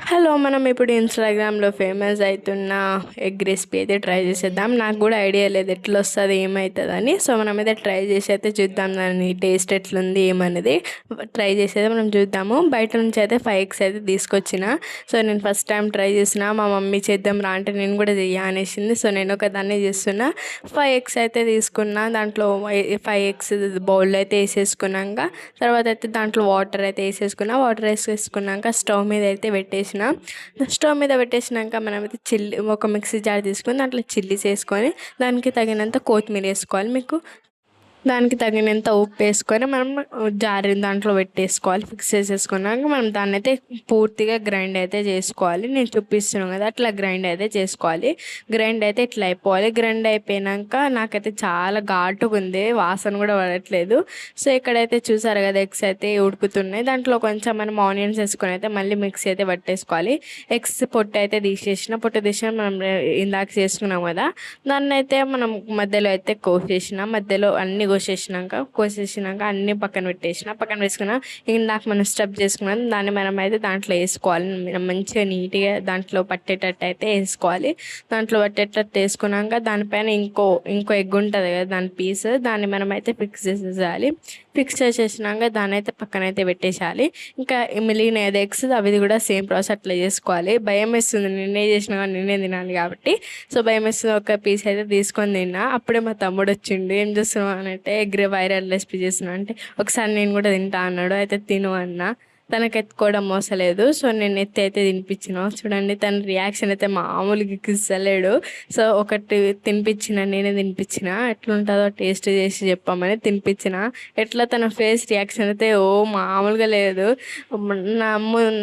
Hello! మనం ఇప్పుడు ఇన్‌స్టాగ్రామ్‌లో ఫేమస్ అయితున్న ఎగ్ రెసిపీ అయితే ట్రై చేసేద్దాం. నాకు కూడా ఐడియా లేదు ఎట్లొస్తది, ఏమైతదని. సో, మనమైతే ట్రై చేసి అయితే చూద్దాం దాని టేస్ట్ ఎట్లుంది ఏమనేది. ట్రై చేసేది మనం చూద్దాము. బయట నుంచి అయితే 5 ఎగ్స్ అయితే తీసుకొచ్చిన. సో, నేను ఫస్ట్ టైం ట్రై చేసిన. మా మమ్మీ చేద్దాం రా అంటే నేను కూడా చెయ్య అనేసింది. సో, నేను ఒకదాన్నే చేస్తున్నా. 5 ఎగ్స్ అయితే తీసుకున్నా. దాంట్లో 5 ఎగ్స్ బౌల్‌లో అయితే ఏసేసుకున్నాక తర్వాత అయితే దాంట్లో వాటర్ అయితే ఏసేసుకున్నా. వాటర్ ఏసేసుకున్నాక స్టవ్ మీద అయితే స్టవ్ మీద పెట్టేసినాక మనమైతే ఒక మిక్సీ జార్ తీసుకొని దాంట్లో చిల్లీస్ వేసుకొని దానికి తగినంత కొత్తిమీర వేసుకోవాలి. దానికి తగినంత ఉప్పు వేసుకొని మనం జారిన దాంట్లో పెట్టేసుకోవాలి. ఫిక్స్ చేసేసుకున్నాక మనం దాన్ని అయితే పూర్తిగా గ్రైండ్ అయితే చేసుకోవాలి. నేను చూపిస్తున్నాను కదా, అట్లా గ్రైండ్ అయితే చేసుకోవాలి. గ్రైండ్ అయితే ఇట్లా అయిపోవాలి. గ్రైండ్ అయిపోయాక నాకైతే చాలా ఘాటుగా ఉంది, వాసన కూడా పడట్లేదు. సో ఇక్కడైతే చూసారు కదా, ఎగ్స్ అయితే ఉడుకుతున్నాయి. దాంట్లో కొంచెం మనం ఆనియన్స్ వేసుకొని అయితే మళ్ళీ మిక్సీ అయితే పట్టేసుకోవాలి. ఎగ్స్ పొట్టు తీసి మనం ఇందాక చేసుకున్నాం కదా, దాన్ని అయితే మనం మధ్యలో అయితే మధ్యలో అన్ని కోసేసినాక అన్ని పక్కన వేసుకున్నా. ఇందాక మనం స్టఫ్ చేసుకున్నాం దాన్ని మనం అయితే దాంట్లో వేసుకోవాలి. మంచిగా నీట్గా దాంట్లో పట్టేటట్టు అయితే వేసుకోవాలి. దాంట్లో పట్టేటట్టు వేసుకున్నాక దానిపైన ఇంకో ఎగ్ ఉంటుంది కదా, దాని పీస్, దాన్ని మనం అయితే ఫిక్స్ చేసేయాలి. ఫిక్స్ చేసేసినాక దాన్ని అయితే పక్కన అయితే పెట్టేసేయాలి. ఇంకా మిగిలిన ఎగ్స్ అవి కూడా సేమ్ ప్రాసెస్ అట్లా చేసుకోవాలి. భయం వేస్తుంది, నిన్నే చేసినా కానీ నిన్నే తినాలి కాబట్టి. సో భయం వేస్తుంది. ఒక పీస్ అయితే తీసుకొని తిన్నా. అప్పుడే మా తమ్ముడు వచ్చిండు. ఏం చేస్తున్నావు అని అంటే ఎగ్ వైరల్ రెసిపీ చేస్తున్నావు అంటే ఒకసారి నేను కూడా తింటా అన్నాడు. అయితే తిను అన్న. తనకు ఎత్తుకోవడం మోసలేదు. సో నేను అయితే తినిపించిన. చూడండి తన రియాక్షన్ అయితే మామూలుగా ఇస్తలేడు. సో ఒకటి నేనే తినిపించిన. ఎట్లుంటుందో టేస్ట్ చేసి చెప్పమని తినిపించిన. ఎట్లా తన ఫేస్ రియాక్షన్ అయితే మామూలుగా లేదు.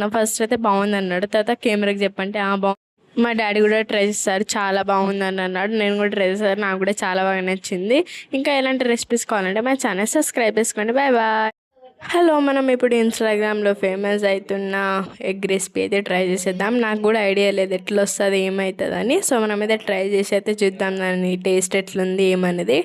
నా ఫస్ట్ అయితే బాగుంది అన్నాడు. తర్వాత కెమెరాకి చెప్పంటే బాగుంది. మా డాడీ కూడా ట్రై చేస్తారు, చాలా బాగుందని అన్నాడు. నేను కూడా ట్రై చేశాను, నాకు కూడా చాలా బాగా నచ్చింది. ఇంకా ఎలాంటి రెసిపీస్ కావాలంటే మా ఛానల్ సబ్స్క్రైబ్ చేసుకోండి. Bye bye. హలో! మనం ఇప్పుడు ఇన్‌స్టాగ్రామ్‌లో ఫేమస్ అయితున్న ఎగ్ రెసిపీ అయితే ట్రై చేసేద్దాం. నాకు కూడా ఐడియా లేదు ఎట్లొస్తది, ఏమైతదని. సో, మనమైతే ట్రై చేసి అయితే చూద్దాం దాని టేస్ట్ ఎట్లుంది ఏమనేది.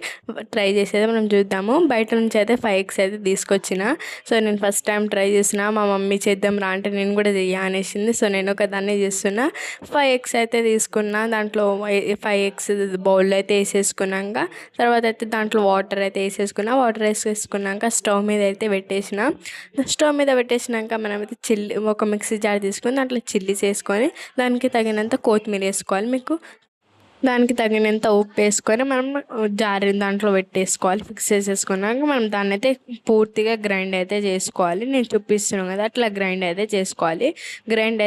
ట్రై చేసేది మనం చూద్దాము. బయట నుంచి అయితే 5 ఎగ్స్ అయితే తీసుకొచ్చిన. సో, నేను ఫస్ట్ టైం ట్రై చేసిన. మా మమ్మీ చేద్దాం రా అంటే నేను కూడా చెయ్య అనేసింది. సో, నేను ఒకదాన్నే చేస్తున్నా. 5 ఎగ్స్ అయితే తీసుకున్నా. దాంట్లో 5 ఎగ్స్ బౌల్లో అయితే వేసేసుకున్నాక తర్వాత అయితే దాంట్లో వాటర్ అయితే వేసేసుకున్నా. వాటర్ వేసేసుకున్నాక స్టవ్ మీద అయితే స్టవ్ మీద పెట్టేసినాక మనమైతే ఒక మిక్సీ జార్ తీసుకొని దాంట్లో చిల్లీస్ వేసుకొని దానికి తగినంత కొత్తిమీర వేసుకోవాలి. దానికి తగినంత ఉప్పు వేసుకొని మనం జారిన దాంట్లో పెట్టేసుకోవాలి. ఫిక్స్ చేసేసుకున్నాక మనం దాన్ని అయితే పూర్తిగా గ్రైండ్ అయితే చేసుకోవాలి. నేను చూపిస్తున్నాను కదా, అట్లా గ్రైండ్ అయితే చేసుకోవాలి. గ్రైండ్